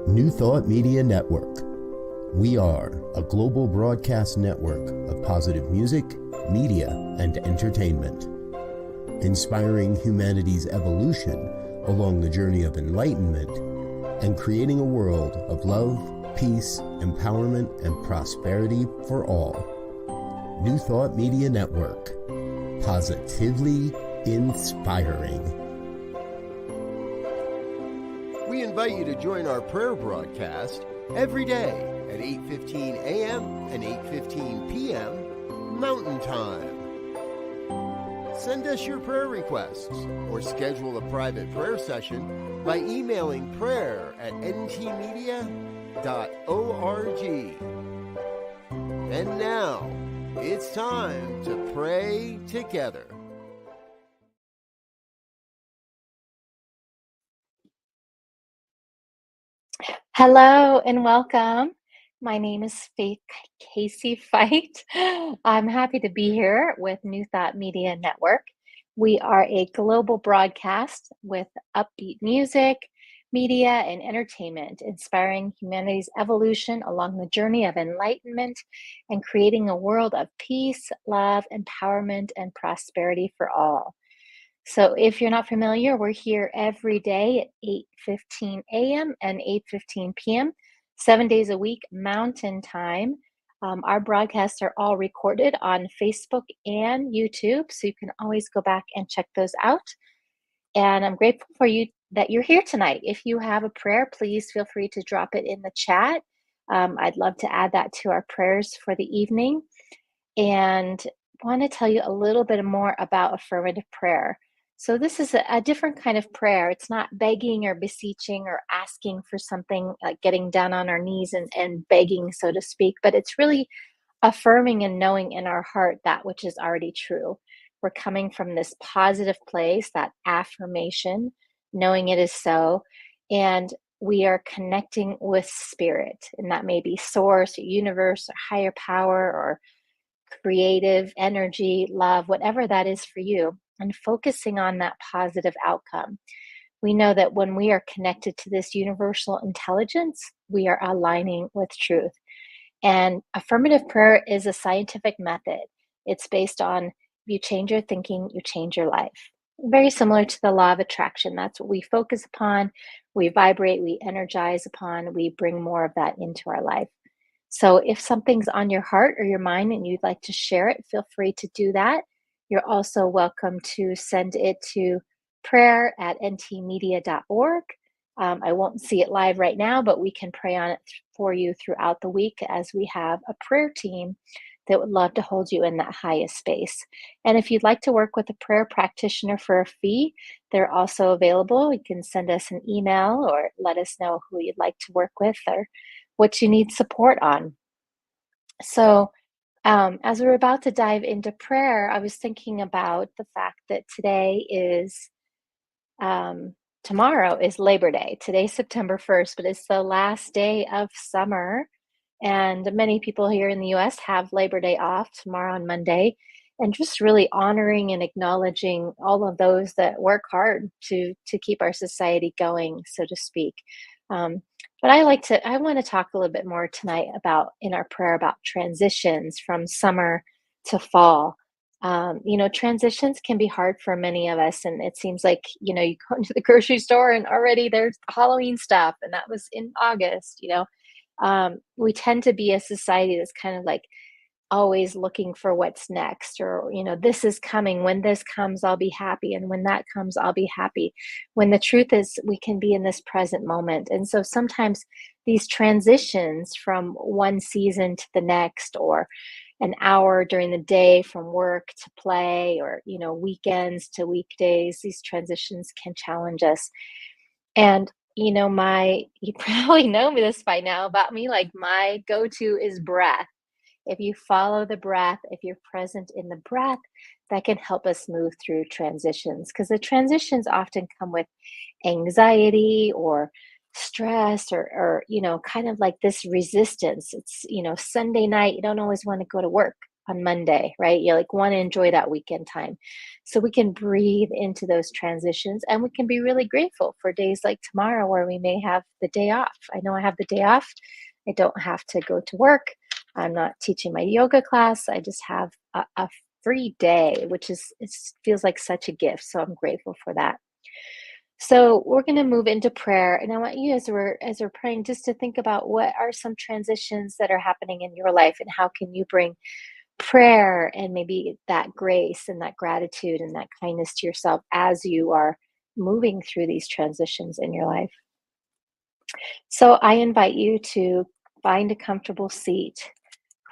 New Thought Media Network. We are a global broadcast network of positive music, media, and entertainment, inspiring humanity's evolution along the journey of enlightenment and creating a world of love, peace, empowerment, and prosperity for all. New Thought Media Network. Positively inspiring. We invite you to join our prayer broadcast every day at 8:15 a.m. and 8:15 p.m. Mountain Time. Send us your prayer requests or schedule a private prayer session by emailing prayer@ntmedia.org. And now, it's time to pray together. Hello and welcome. My name is Feicht. I'm happy to be here with New Thought Media Network. We are a global broadcast with upbeat music, media, and entertainment, inspiring humanity's evolution along the journey of enlightenment and creating a world of peace, love, empowerment, and prosperity for all. So if you're not familiar, we're here every day at 8:15 a.m. and 8:15 p.m., 7 days a week, Mountain Time. Our broadcasts are all recorded on Facebook and YouTube, so you can always go back and check those out. And I'm grateful for you that you're here tonight. If you have a prayer, please feel free to drop it in the chat. I'd love to add that to our prayers for the evening. And I want to tell you a little bit more about affirmative prayer. So this is a different kind of prayer. It's not begging or beseeching or asking for something, like getting down on our knees and begging, so to speak, but it's really affirming and knowing in our heart that which is already true. We're coming from this positive place, that affirmation, knowing it is so, and we are connecting with spirit, and that may be source, or universe, or higher power, or creative energy, love, whatever that is for you, and focusing on that positive outcome. We know that when we are connected to this universal intelligence, we are aligning with truth. And affirmative prayer is a scientific method. It's based on if you change your thinking, you change your life. Very similar to the law of attraction. That's what we focus upon, we vibrate, we energize upon, we bring more of that into our life. So if something's on your heart or your mind and you'd like to share it, feel free to do that. You're also welcome to send it to prayer@ntmedia.org. I won't see it live right now, but we can pray on it for you throughout the week as we have a prayer team that would love to hold you in that highest space. And if you'd like to work with a prayer practitioner for a fee, they're also available. You can send us an email or let us know who you'd like to work with or what you need support on. So as we're about to dive into prayer, I was thinking about the fact that tomorrow is Labor Day. Today's September 1st, but it's the last day of summer. And many people here in the US have Labor Day off tomorrow on Monday. And just really honoring and acknowledging all of those that work hard to keep our society going, so to speak. But I want to talk a little bit more tonight in our prayer about transitions from summer to fall. Transitions can be hard for many of us, and it seems like, you go into the grocery store and already there's Halloween stuff, and that was in August. We tend to be a society that's kind of like always looking for what's next, or this is coming, when this comes I'll be happy, and when that comes I'll be happy, when the truth is we can be in this present moment. And so sometimes these transitions from one season to the next, or an hour during the day from work to play, or weekends to weekdays, these transitions can challenge us. And you probably know this by now about me, like my go-to is breath. If you follow the breath, if you're present in the breath, that can help us move through transitions, because the transitions often come with anxiety or stress, or kind of like this resistance. It's Sunday night, you don't always want to go to work. on Monday, right? You like want to enjoy that weekend time. So we can breathe into those transitions, and we can be really grateful for days like tomorrow where we may have the day off. I know I have the day off. I don't have to go to work. I'm not teaching my yoga class. I just have a free day, which is it feels like such a gift. So I'm grateful for that. So we're going to move into prayer, and I want you, as we're praying, just to think about what are some transitions that are happening in your life, and how can you bring prayer and maybe that grace and that gratitude and that kindness to yourself as you are moving through these transitions in your life. So I invite you to find a comfortable seat.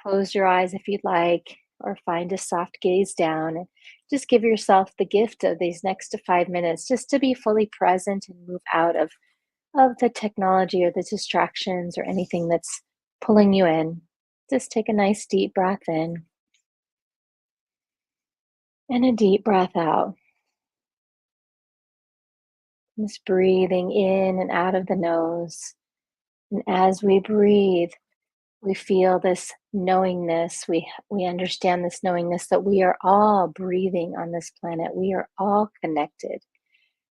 Close your eyes if you'd like, or find a soft gaze down, and just give yourself the gift of these next to 5 minutes just to be fully present and move out of the technology or the distractions or anything that's pulling you in. Just take a nice deep breath in and a deep breath out. Just breathing in and out of the nose. And as we breathe, we feel this knowingness. We understand this knowingness that we are all breathing on this planet. We are all connected.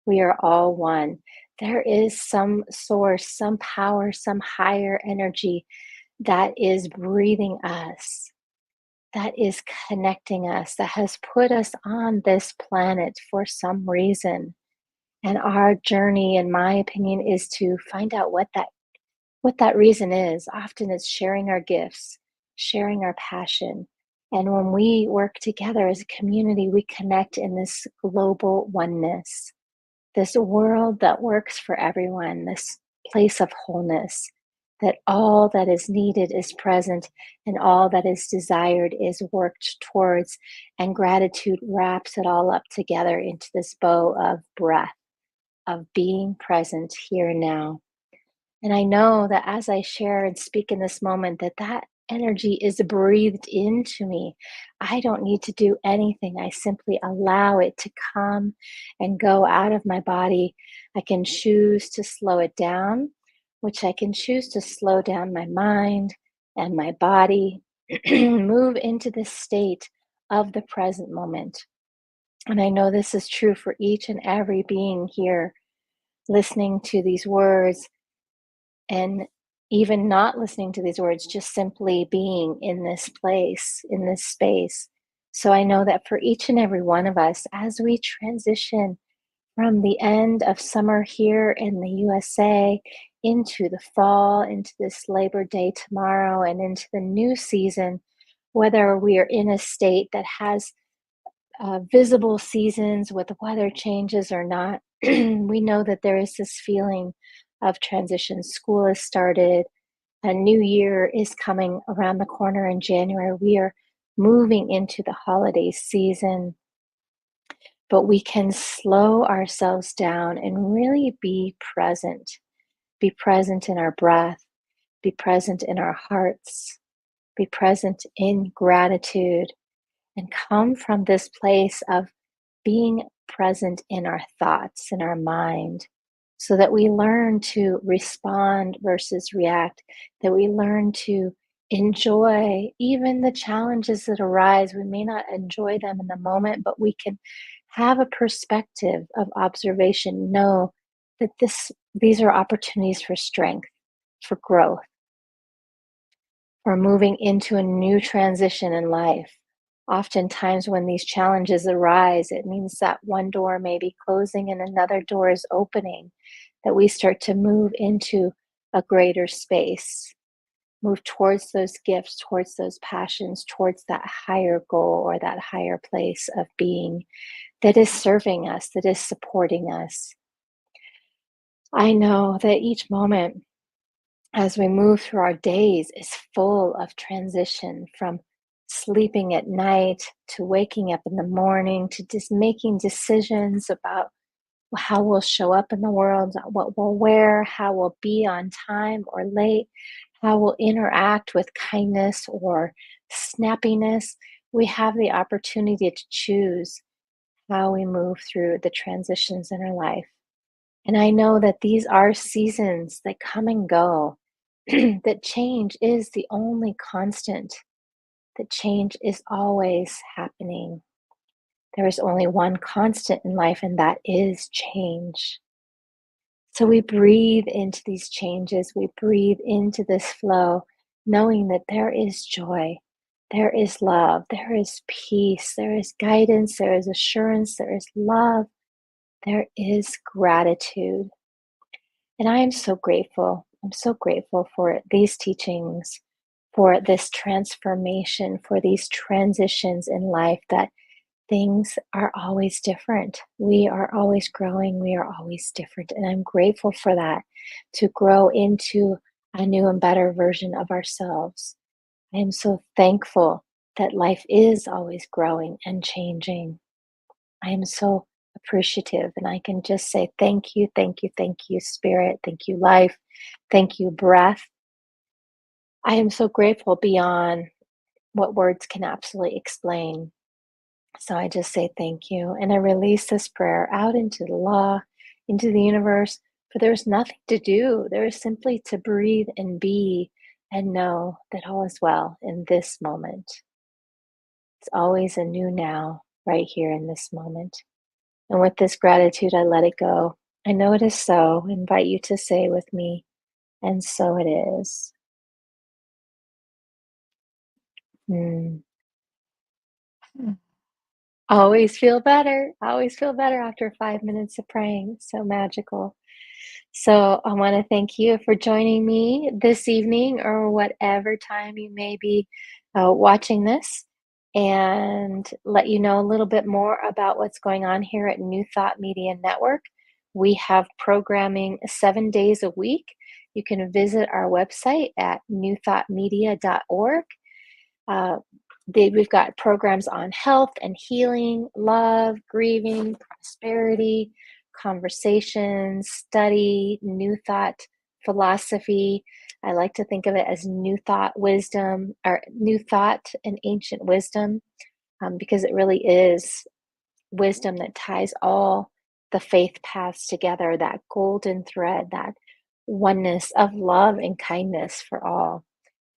We are all one. There is some source, some power, some higher energy that is breathing us, that is connecting us, that has put us on this planet for some reason. And our journey, in my opinion, is to find out what that reason is. Often it's sharing our gifts, sharing our passion. And when we work together as a community, we connect in this global oneness, this world that works for everyone, this place of wholeness, that all that is needed is present and all that is desired is worked towards. And gratitude wraps it all up together into this bow of breath, of being present here and now. And I know that as I share and speak in this moment, that energy is breathed into me. I don't need to do anything. I simply allow it to come and go out of my body. I can choose to slow it down, which I can choose to slow down my mind and my body, move into this state of the present moment. And I know this is true for each and every being here listening to these words, and even not listening to these words, just simply being in this place, in this space. So I know that for each and every one of us, as we transition from the end of summer here in the USA into the fall, into this Labor Day tomorrow, and into the new season, whether we are in a state that has visible seasons with weather changes or not, we know that there is this feeling of transition. School has started, a new year is coming around the corner in January. We are moving into the holiday season, but we can slow ourselves down and really be present. Be present in our breath, be present in our hearts, be present in gratitude, and come from this place of being present in our thoughts, in our mind, so that we learn to respond versus react, that we learn to enjoy even the challenges that arise. We may not enjoy them in the moment, but we can have a perspective of observation, know that these are opportunities for strength, for growth, or moving into a new transition in life. Oftentimes, when these challenges arise, it means that one door may be closing and another door is opening, that we start to move into a greater space, move towards those gifts, towards those passions, towards that higher goal or that higher place of being that is serving us, that is supporting us. I know that each moment as we move through our days is full of transition, from sleeping at night to waking up in the morning to just making decisions about how we'll show up in the world, what we'll wear, how we'll be on time or late, how we'll interact with kindness or snappiness. We have the opportunity to choose how we move through the transitions in our life. And I know that these are seasons that come and go, that change is the only constant. that change is always happening. There is only one constant in life, and that is change. So we breathe into these changes, we breathe into this flow, knowing that there is joy, there is love, there is peace, there is guidance, there is assurance, there is love, there is gratitude. And I am so grateful. I'm so grateful for these teachings, for this transformation, for these transitions in life, that things are always different. We are always growing. We are always different. And I'm grateful for that, to grow into a new and better version of ourselves. I am so thankful that life is always growing and changing. I am so appreciative, and I can just say thank you, thank you, thank you, Spirit, thank you, life, thank you, breath. I am so grateful beyond what words can absolutely explain. So I just say thank you, and I release this prayer out into the law, into the universe, for there's nothing to do. There is simply to breathe and be and know that all is well in this moment. It's always a new now, right here in this moment. And with this gratitude, I let it go. I know it is so. I invite you to say with me, and so it is. Mm. Always feel better. Always feel better after 5 minutes of praying. So magical. So I want to thank you for joining me this evening, or whatever time you may be watching this, and let you know a little bit more about what's going on here at New Thought Media Network. We have programming 7 days a week. You can visit our website at newthoughtmedia.org. Uh, we've got programs on health and healing, love, grieving, prosperity, conversations, study, new thought, philosophy. I like to think of it as new thought wisdom, or new thought and ancient wisdom, because it really is wisdom that ties all the faith paths together, that golden thread, that oneness of love and kindness for all.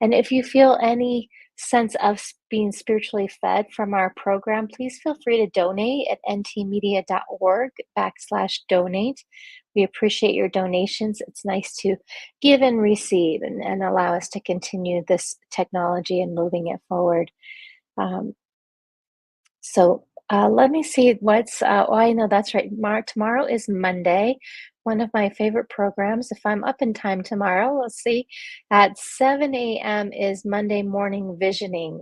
And if you feel any sense of being spiritually fed from our program, please feel free to donate at ntmedia.org/donate. We appreciate your donations. It's nice to give and receive, and allow us to continue this technology and moving it forward. Let me see what's, I know that's right. Tomorrow is Monday, one of my favorite programs. If I'm up in time tomorrow, let's see, at 7 a.m. is Monday Morning Visioning.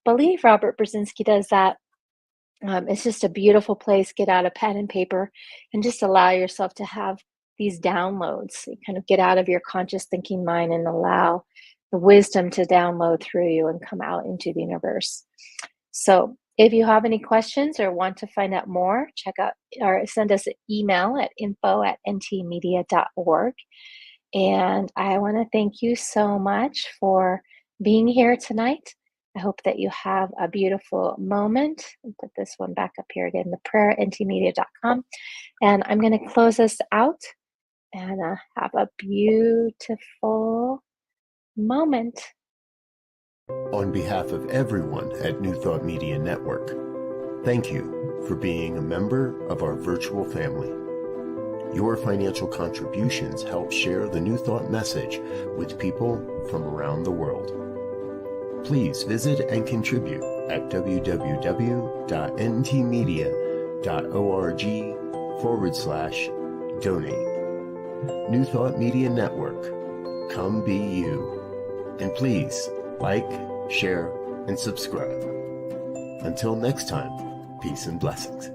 Believe Robert Brzezinski does that. It's just a beautiful place. Get out a pen and paper and just allow yourself to have these downloads. You kind of get out of your conscious thinking mind and allow the wisdom to download through you and come out into the universe. So if you have any questions or want to find out more, check out or send us an email at info@ntmedia.org. And I want to thank you so much for being here tonight. I hope that you have a beautiful moment. I'll put this one back up here again, the prayer at ntmedia.com. And I'm going to close this out and have a beautiful moment. On behalf of everyone at New Thought Media Network, thank you for being a member of our virtual family. Your financial contributions help share the New Thought message with people from around the world. Please visit and contribute at www.ntmedia.org/donate. New Thought Media Network, come be you. And please like, share, and subscribe. Until next time, peace and blessings.